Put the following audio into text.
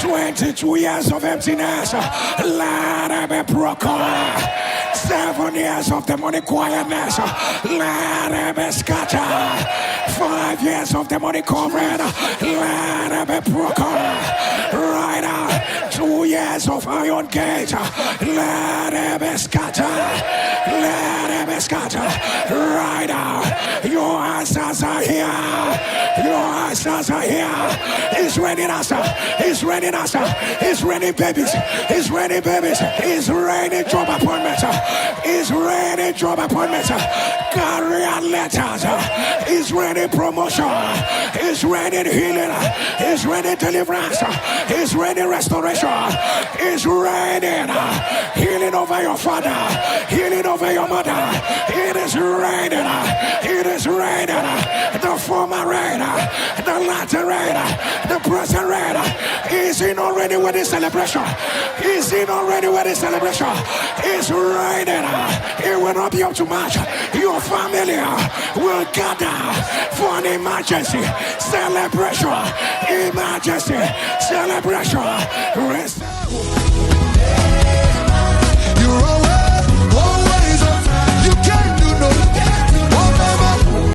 22 years of emptiness, let it be broken. 7 years of demonic quietness, let it be scattered. 5 years of demonic covering, let it be broken. Right now, 2 years of iron gate, let it be scattered. Let it be scattered. Right now, your answers are here. Your answers are here. He's raining answer. He's raining answer. He's raining babies. He's raining babies. He's raining job appointments. He's raining job appointments. Career letters. He's raining promotion. He's raining healing. He's raining deliverance. He's raining restoration. He's raining healing over your father. Healing over your mother. It is raining. It is raining. The former rain. The latter rain. The present rain. Is in already with the celebration. Is in already with the celebration. It's raining. It will not be up to much. Your family will gather for an emergency celebration. Emergency celebration. Rest.